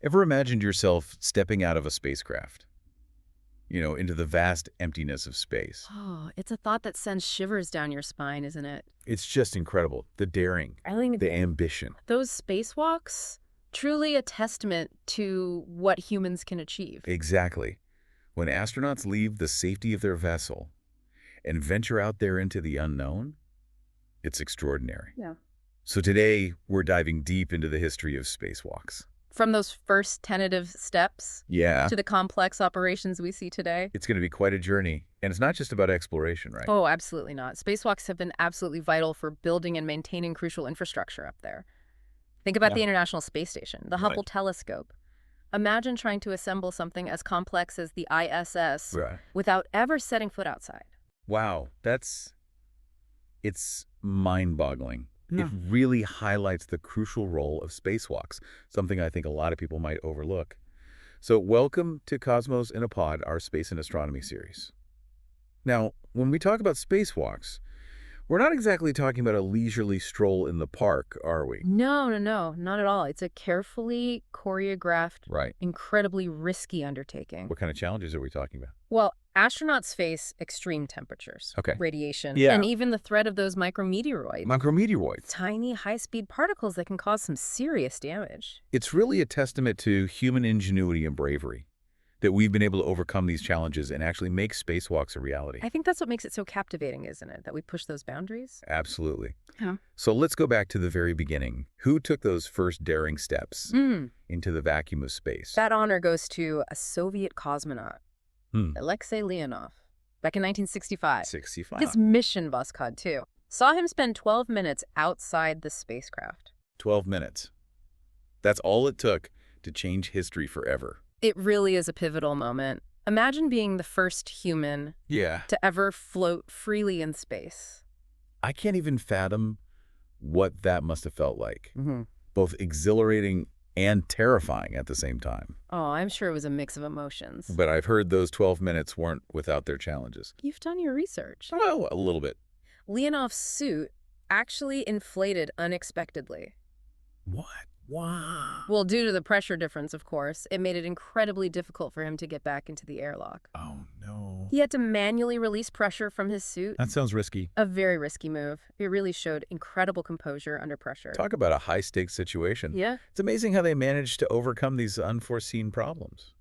Ever imagined yourself stepping out of a spacecraft, into the vast emptiness of space? Oh, it's a thought that sends shivers down your spine, isn't it? It's just incredible. The daring, I think the ambition. those spacewalks, truly a testament to what humans can achieve. Exactly. When astronauts leave the safety of their vessel and venture out there into the unknown, it's extraordinary. Yeah. So today, we're diving deep into the history of spacewalks. From those first tentative steps Yeah, to the complex operations we see today. it's going to be quite a journey. And it's not just about exploration, right? Oh, absolutely not. Spacewalks have been absolutely vital for building and maintaining crucial infrastructure up there. Think about Yeah. the International Space Station, the Hubble Right. telescope. Imagine trying to assemble something as complex as the ISS Right. without ever setting foot outside. Wow, it's mind-boggling. Yeah. It really highlights the crucial role of spacewalks, something I think a lot of people might overlook. So welcome to Cosmos in a Pod, our space and astronomy series. Now, when we talk about spacewalks, we're not exactly talking about a leisurely stroll in the park, are we? No, not at all. It's a carefully choreographed, Right. incredibly risky undertaking. What kind of challenges are we talking about? Well, astronauts face extreme temperatures, Okay. radiation, Yeah. and even the threat of those micrometeoroids. Micrometeoroids. Tiny, high-speed particles that can cause some serious damage. It's really a testament to human ingenuity and bravery that we've been able to overcome these challenges and actually make spacewalks a reality. I think that's what makes it so captivating, isn't it? That we push those boundaries? Absolutely. Yeah. So let's go back to the very beginning. Who took those first daring steps into the vacuum of space? That honor goes to a Soviet cosmonaut, Alexei Leonov, back in 1965. 65. His mission bus cod, too. Saw him spend 12 minutes outside the spacecraft. 12 minutes. That's all it took to change history forever. It really is a pivotal moment. Imagine being the first human Yeah. to ever float freely in space. I can't even fathom what that must have felt like. Mm-hmm. Both exhilarating and terrifying at the same time. Oh, I'm sure it was a mix of emotions. But I've heard those 12 minutes weren't without their challenges. You've done your research. Well, a little bit. Leonov's suit actually inflated unexpectedly. What? Wow. Well, due to the pressure difference, of course, it made it incredibly difficult for him to get back into the airlock. Oh, no. He had to manually release pressure from his suit. That sounds risky. A very risky move. It really showed incredible composure under pressure. Talk about a high-stakes situation. Yeah. It's amazing how they managed to overcome these unforeseen problems.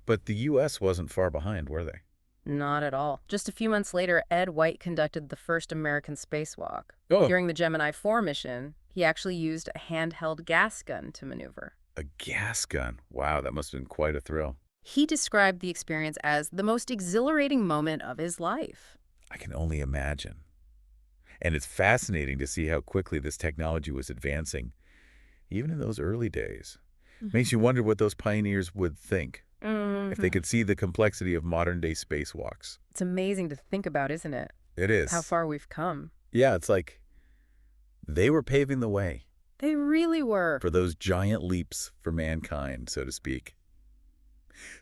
But the U.S. wasn't far behind, were they? Not at all. Just a few months later, Ed White conducted the first American spacewalk. Oh, During the Gemini 4 mission, he actually used a handheld gas gun to maneuver. a gas gun. Wow, that must have been quite a thrill. He described the experience as the most exhilarating moment of his life. I can only imagine. And it's fascinating to see how quickly this technology was advancing, even in those early days. Makes you wonder what those pioneers would think if they could see the complexity of modern-day spacewalks. It's amazing to think about, isn't it? It is. How far we've come. Yeah, it's like they were paving the way They really were. for those giant leaps for mankind, so to speak.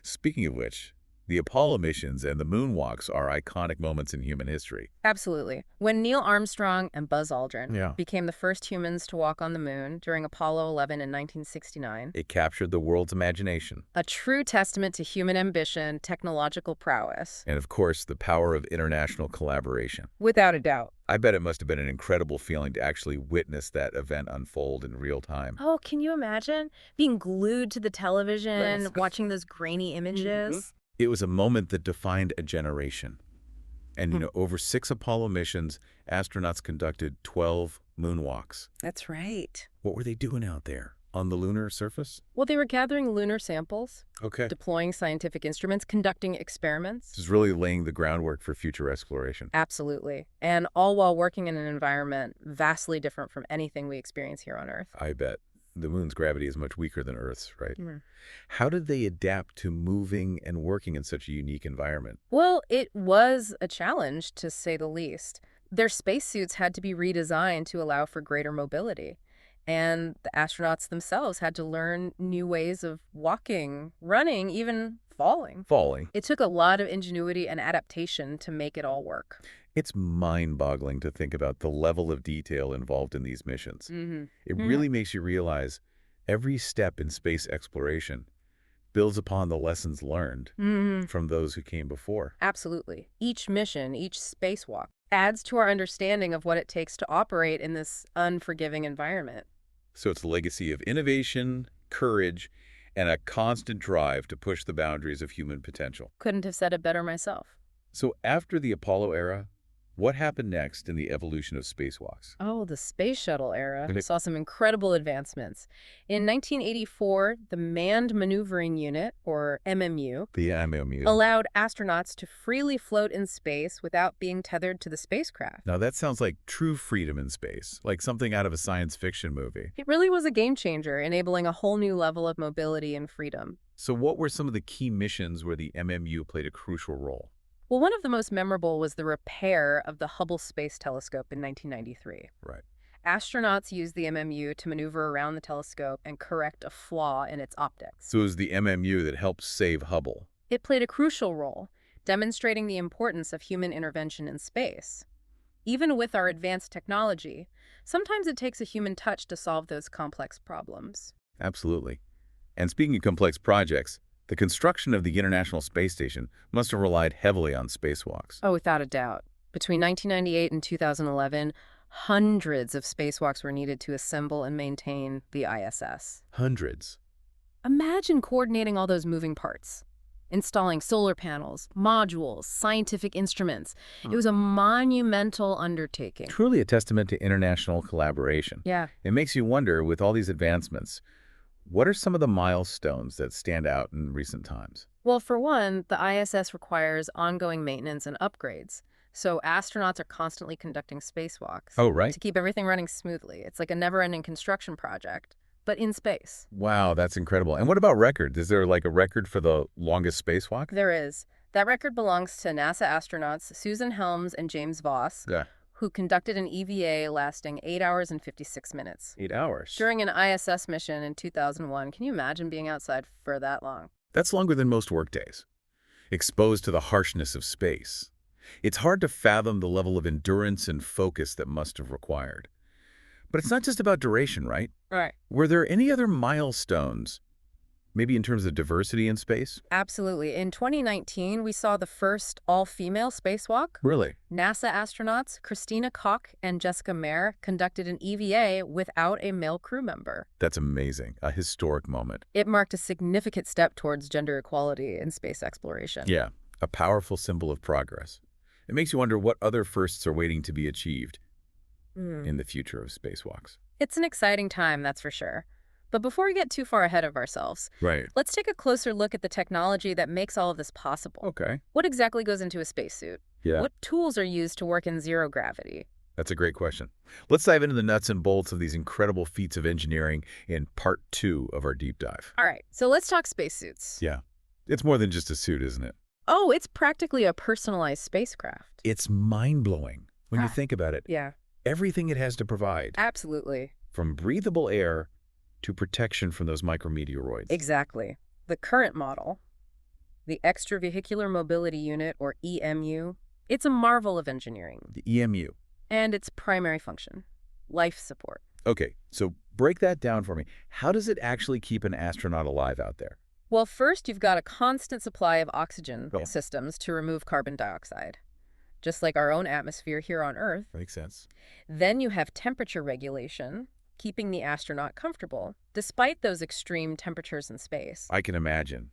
Speaking of which, the Apollo missions and the Moonwalks are iconic moments in human history. Absolutely. When Neil Armstrong and Buzz Aldrin Yeah. became the first humans to walk on the moon during Apollo 11 in 1969, It captured the world's imagination. a true testament to human ambition, technological prowess. And of course, the power of international collaboration. Without a doubt. I bet it must have been an incredible feeling to actually witness that event unfold in real time. Oh, can you imagine being glued to the television, Yes. watching those grainy images? It was a moment that defined a generation. And, over 6 Apollo missions, astronauts conducted 12 moonwalks. That's right. What were they doing out there? On the lunar surface? Well, they were gathering lunar samples, Okay. deploying scientific instruments, conducting experiments. This is really laying the groundwork for future exploration. Absolutely. And all while working in an environment vastly different from anything we experience here on Earth. I bet. The moon's gravity is much weaker than Earth's, right? Mm. How did they adapt to moving and working in such a unique environment? Well, it was a challenge, to say the least. Their spacesuits had to be redesigned to allow for greater mobility. And the astronauts themselves had to learn new ways of walking, running, even falling. Falling. It took a lot of ingenuity and adaptation to make it all work. It's mind-boggling to think about the level of detail involved in these missions. Mm-hmm. It really makes you realize Every step in space exploration builds upon the lessons learned from those who came before. Absolutely. Each mission, each spacewalk, adds to our understanding of what it takes to operate in this unforgiving environment. So it's a legacy of innovation, courage, and a constant drive to push the boundaries of human potential. Couldn't have said it better myself. So after the Apollo era, what happened next in the evolution of spacewalks? Oh, the space shuttle era Okay. saw some incredible advancements. In 1984, the Manned Maneuvering Unit, or MMU, The MMU. allowed astronauts to freely float in space without being tethered to the spacecraft. Now that sounds like true freedom in space, like something out of a science fiction movie. It really was a game changer, enabling a whole new level of mobility and freedom. So what were some of the key missions where the MMU played a crucial role? Well, one of the most memorable was the repair of the Hubble Space Telescope in 1993. Right. Astronauts used the MMU to maneuver around the telescope and correct a flaw in its optics. So it was the MMU that helped save Hubble. It played a crucial role, demonstrating the importance of human intervention in space. Even with our advanced technology, sometimes it takes a human touch to solve those complex problems. Absolutely. And speaking of complex projects, the construction of the International Space Station must have relied heavily on spacewalks. Oh, without a doubt. Between 1998 and 2011, hundreds of spacewalks were needed to assemble and maintain the ISS. Hundreds. Imagine coordinating all those moving parts. Installing solar panels, modules, scientific instruments. It was a monumental undertaking. Truly a testament to international collaboration. Yeah. It makes you wonder, with all these advancements, what are some of the milestones that stand out in recent times? Well, for one, the ISS requires ongoing maintenance and upgrades. So astronauts are constantly conducting spacewalks Oh, right. to keep everything running smoothly. It's like a never-ending construction project, but in space. Wow, that's incredible. And what about records? Is there like a record for the longest spacewalk? There is. That record belongs to NASA astronauts Susan Helms and James Voss, Yeah. who conducted an EVA lasting 8 hours and 56 minutes. 8 hours. During an ISS mission in 2001, can you imagine being outside for that long? That's longer than most workdays. Exposed to the harshness of space. It's hard to fathom the level of endurance and focus that must have required. But it's not just about duration, right? Right. Were there any other milestones, maybe in terms of diversity in space? Absolutely. In 2019, we saw the first all-female spacewalk. Really? NASA astronauts Christina Koch and Jessica Meir conducted an EVA without a male crew member. That's amazing. A historic moment. It marked a significant step towards gender equality in space exploration. Yeah, a powerful symbol of progress. It makes you wonder what other firsts are waiting to be achieved in the future of spacewalks. It's an exciting time, that's for sure. But before we get too far ahead of ourselves, Right. let's take a closer look at the technology that makes all of this possible. Okay. What exactly goes into a spacesuit? Yeah, What tools are used to work in zero gravity? that's a great question. Let's dive into the nuts and bolts of these incredible feats of engineering in part 2 of our deep dive. All right, so let's talk spacesuits. Yeah. It's more than just a suit, isn't it? Oh, it's practically a personalized spacecraft. It's mind-blowing when you think about it. Yeah, Everything it has to provide, absolutely. from breathable air to protection from those micrometeoroids. Exactly. The current model, the Extravehicular Mobility Unit, or EMU, it's a marvel of engineering. The EMU. And its primary function, life support. Okay, so break that down for me. How does it actually keep an astronaut alive out there? Well, first, you've got a constant supply of oxygen Oh. systems to remove carbon dioxide, just like our own atmosphere here on Earth. Makes sense. Then you have temperature regulation, keeping the astronaut comfortable, despite those extreme temperatures in space. I can imagine.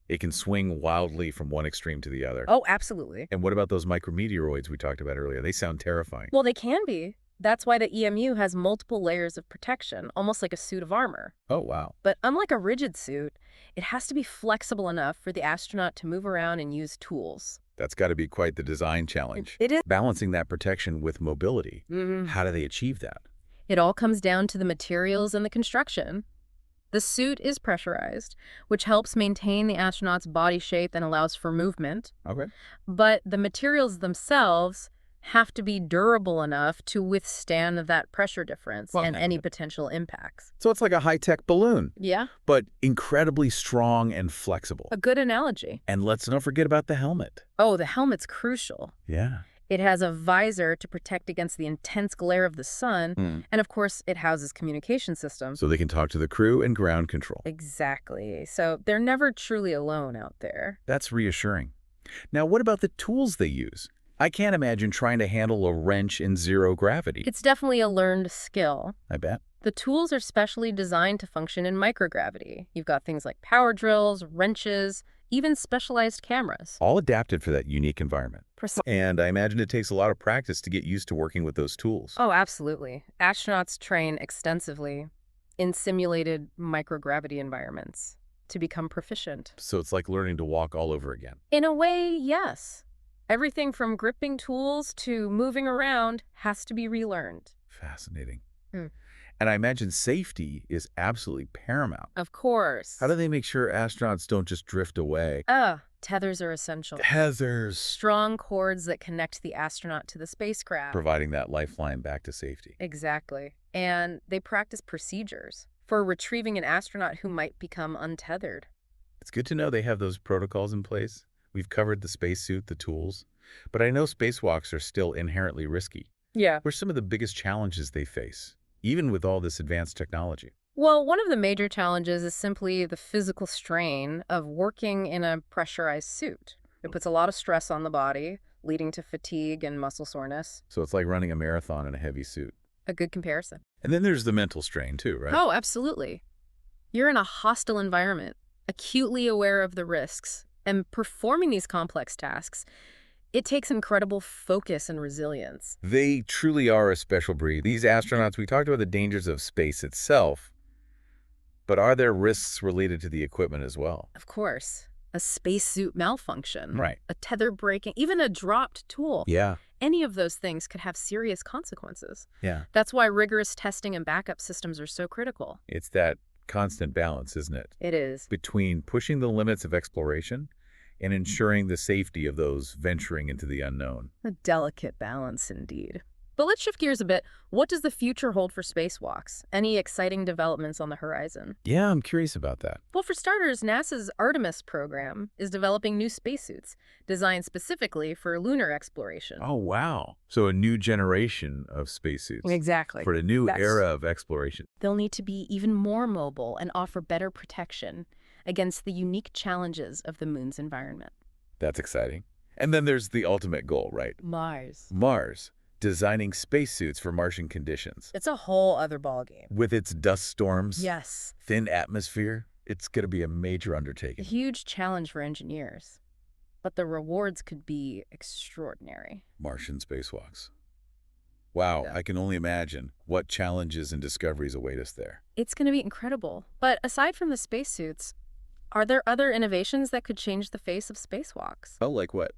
It can swing wildly from one extreme to the other. Oh, absolutely. And what about those micrometeoroids we talked about earlier? They sound terrifying. Well, they can be. That's why the EMU has multiple layers of protection, almost like a suit of armor. Oh, wow. But unlike a rigid suit, it has to be flexible enough for the astronaut to move around and use tools. That's got to be quite the design challenge. It is. Balancing that protection with mobility. Mhm. How do they achieve that? It all comes down to the materials and the construction. The suit is pressurized, which helps maintain the astronaut's body shape and allows for movement. Okay. But the materials themselves have to be durable enough to withstand that pressure difference Well, and any potential impacts. So it's like a high-tech balloon, Yeah, but incredibly strong and flexible. a good analogy. And let's not forget about the helmet. Oh, the helmet's crucial. Yeah. It has a visor to protect against the intense glare of the sun, and of course, it houses communication systems. So they can talk to the crew and ground control. Exactly. So they're never truly alone out there. That's reassuring. Now, what about the tools they use? I can't imagine trying to handle a wrench in zero gravity. It's definitely a learned skill. I bet. The tools are specially designed to function in microgravity. You've got things like power drills, wrenches, even specialized cameras. All adapted for that unique environment. Precisely. And I imagine it takes a lot of practice to get used to working with those tools. Oh, absolutely. Astronauts train extensively in simulated microgravity environments to become proficient. So it's like learning to walk all over again. In a way, yes. Everything from gripping tools to moving around has to be relearned. Fascinating. And I imagine safety is absolutely paramount. Of course. How do they make sure astronauts don't just drift away? Tethers are essential. Tethers. Strong cords that connect the astronaut to the spacecraft. Providing that lifeline back to safety. Exactly. And they practice procedures for retrieving an astronaut who might become untethered. It's good to know they have those protocols in place. We've covered the spacesuit, the tools, but I know spacewalks are still inherently risky. Yeah. What are some of the biggest challenges they face, even with all this advanced technology? Well, one of the major challenges is simply the physical strain of working in a pressurized suit. It puts a lot of stress on the body, leading to fatigue and muscle soreness. So it's like running a marathon in a heavy suit. A good comparison. And then there's the mental strain too, right? Oh, absolutely. You're in a hostile environment, acutely aware of the risks, and performing these complex tasks, it takes incredible focus and resilience. They truly are a special breed. These astronauts, we talked about the dangers of space itself, but are there risks related to the equipment as well? Of course. A spacesuit malfunction. Right. A tether breaking, even a dropped tool. Yeah. Any of those things could have serious consequences. Yeah. That's why rigorous testing and backup systems are so critical. It's that constant balance, isn't it? It is. Between pushing the limits of exploration and ensuring the safety of those venturing into the unknown. A delicate balance indeed. But let's shift gears a bit. What does the future hold for spacewalks? Any exciting developments on the horizon? Yeah, I'm curious about that. Well, for starters, NASA's Artemis program is developing new spacesuits designed specifically for lunar exploration. Oh, wow. So a new generation of spacesuits. Exactly. For a new era of exploration. They'll need to be even more mobile and offer better protection against the unique challenges of the moon's environment. That's exciting. And then there's the ultimate goal, right? Mars. Mars. Designing spacesuits for Martian conditions. It's a whole other ballgame. With its dust storms, Yes. thin atmosphere, it's going to be a major A undertaking. huge challenge for engineers. But the rewards could be extraordinary. Martian spacewalks. Wow, Yeah. I can only imagine what challenges and discoveries await us there. It's going to be incredible. But aside from the spacesuits, are there other innovations that could change the face of spacewalks? Oh, like what?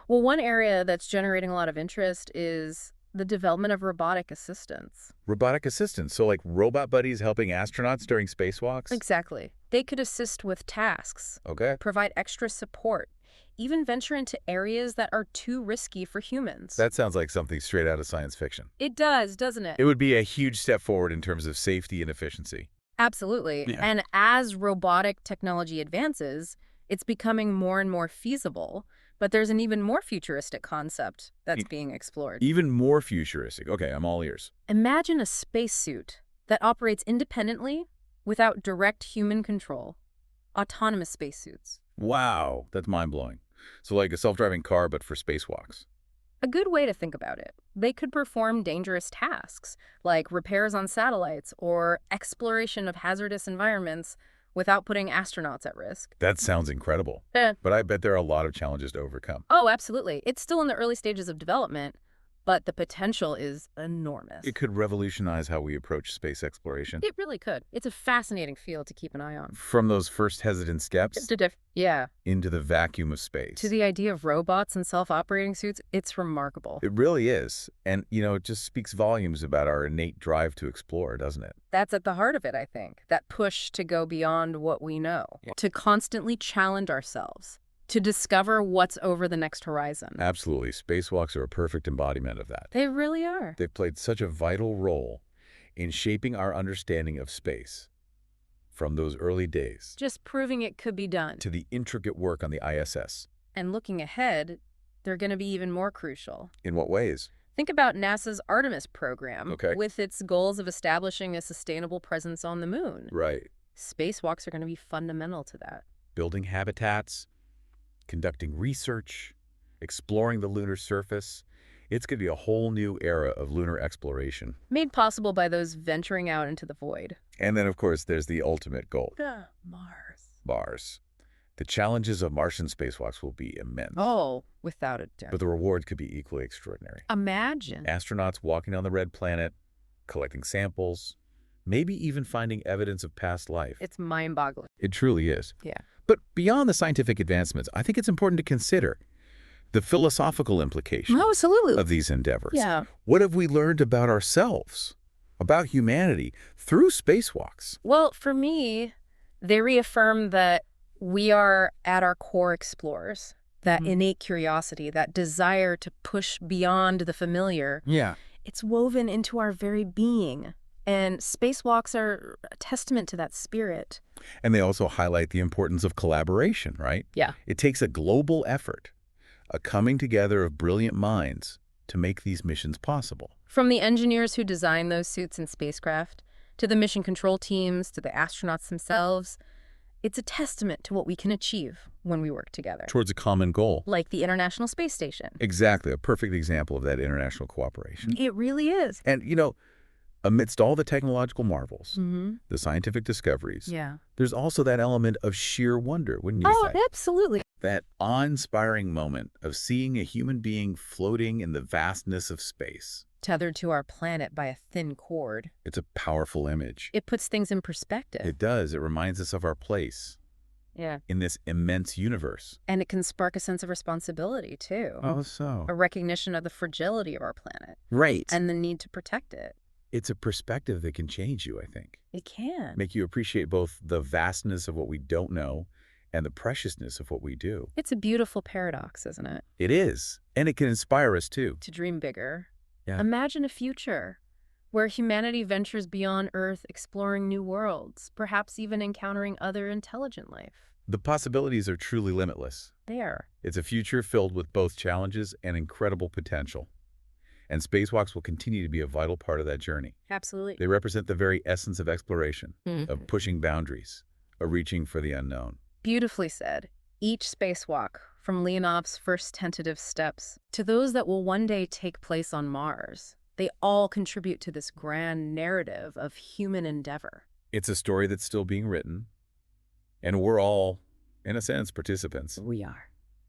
Well, one area that's generating a lot of interest is the development of robotic assistants. Robotic assistants, so like robot buddies helping astronauts during spacewalks? Exactly. They could assist with tasks, Okay. provide extra support, even venture into areas that are too risky for humans. That sounds like something straight out of science fiction. It does, doesn't it? It would be a huge step forward in terms of safety and efficiency. Absolutely. Yeah. And as robotic technology advances, it's becoming more and more feasible. But there's an even more futuristic concept that's being explored. Even more futuristic. Okay, I'm all ears. Imagine a spacesuit that operates independently without direct human control. Autonomous spacesuits. Wow, that's mind-blowing. So like a self-driving car, but for spacewalks. A good way to think about it. They could perform dangerous tasks, like repairs on satellites or exploration of hazardous environments without putting astronauts at risk. That sounds incredible. Eh. But I bet there are a lot of challenges to overcome. Oh, absolutely. It's still in the early stages of development, but the potential is enormous. It could revolutionize how we approach space exploration. It really could. It's a fascinating field to keep an eye on. From those first hesitant steps Yeah. into the vacuum of space. To the idea of robots and self-operating suits, it's remarkable. It really is. And, it just speaks volumes about our innate drive to explore, doesn't it? That's at the heart of it, I think. That push to go beyond what we know. Yeah. To constantly challenge ourselves. To discover what's over the next horizon. Absolutely. Spacewalks are a perfect embodiment of that. They really are. They've played such a vital role in shaping our understanding of space. From those early days Just proving it could be done. to the intricate work on the ISS. And looking ahead, they're going to be even more crucial. In what ways? Think about NASA's Artemis program, Okay. with its goals of establishing a sustainable presence on the moon. Right. Spacewalks are going to be fundamental to that. Building habitats, conducting research, exploring the lunar surface. It's going to be a whole new era of lunar exploration. Made possible by those venturing out into the void. And then, of course, there's the ultimate goal. Mars. Mars. The challenges of Martian spacewalks will be immense. Oh, without a doubt. But the reward could be equally extraordinary. Imagine. Astronauts walking on the red planet, collecting samples, maybe even finding evidence of past life. It's mind-boggling. It truly is. Yeah. But beyond the scientific advancements, I think it's important to consider the philosophical implications Oh, absolutely. of these endeavors. Yeah. What have we learned about ourselves, about humanity, through spacewalks? Well, for me, they reaffirm that we are, at our core, explorers. That innate curiosity, that desire to push beyond the familiar. Yeah. It's woven into our very being. And spacewalks are a testament to that spirit. And they also highlight the importance of collaboration, right? Yeah. It takes a global effort, a coming together of brilliant minds to make these missions possible. From the engineers who design those suits and spacecraft, to the mission control teams, to the astronauts themselves, it's a testament to what we can achieve when we work together. Towards a common goal. Like the International Space Station. Exactly. A perfect example of that international cooperation. It really is. And, amidst all the technological marvels, the scientific discoveries, Yeah. there's also that element of sheer wonder, wouldn't you Oh, say? absolutely. That awe-inspiring moment of seeing a human being floating in the vastness of space. Tethered to our planet by a thin cord. It's a powerful image. It puts things in perspective. It does. It reminds us of our place Yeah. in this immense universe. And it can spark a sense of responsibility, too. Oh, so. A recognition of the fragility of our planet. Right. And the need to protect it. It's a perspective that can change you, I think. It can. Make you appreciate both the vastness of what we don't know and the preciousness of what we do. It's a beautiful paradox, isn't it? It is. And it can inspire us, too. To dream bigger. Yeah. Imagine a future where humanity ventures beyond Earth, exploring new worlds, perhaps even encountering other intelligent life. The possibilities are truly limitless. They are. It's a future filled with both challenges and incredible potential. And spacewalks will continue to be a vital part of that journey. Absolutely. They represent the very essence of exploration, of pushing boundaries, of reaching for the unknown. Beautifully said. Each spacewalk, from Leonov's first tentative steps to those that will one day take place on Mars, they all contribute to this grand narrative of human endeavor. It's a story that's still being written, and we're all, in a sense, participants. We are.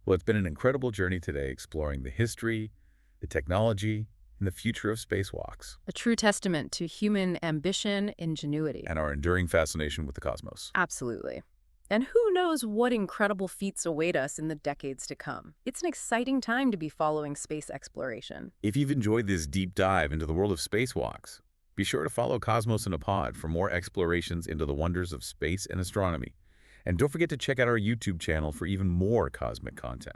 Well, it's been an incredible journey today exploring the history, the technology, and the future of spacewalks. A true testament to human ambition, ingenuity. And our enduring fascination with the cosmos. Absolutely. And who knows what incredible feats await us in the decades to come. It's an exciting time to be following space exploration. If you've enjoyed this deep dive into the world of spacewalks, be sure to follow Cosmos in a Pod for more explorations into the wonders of space and astronomy. And don't forget to check out our YouTube channel for even more cosmic content.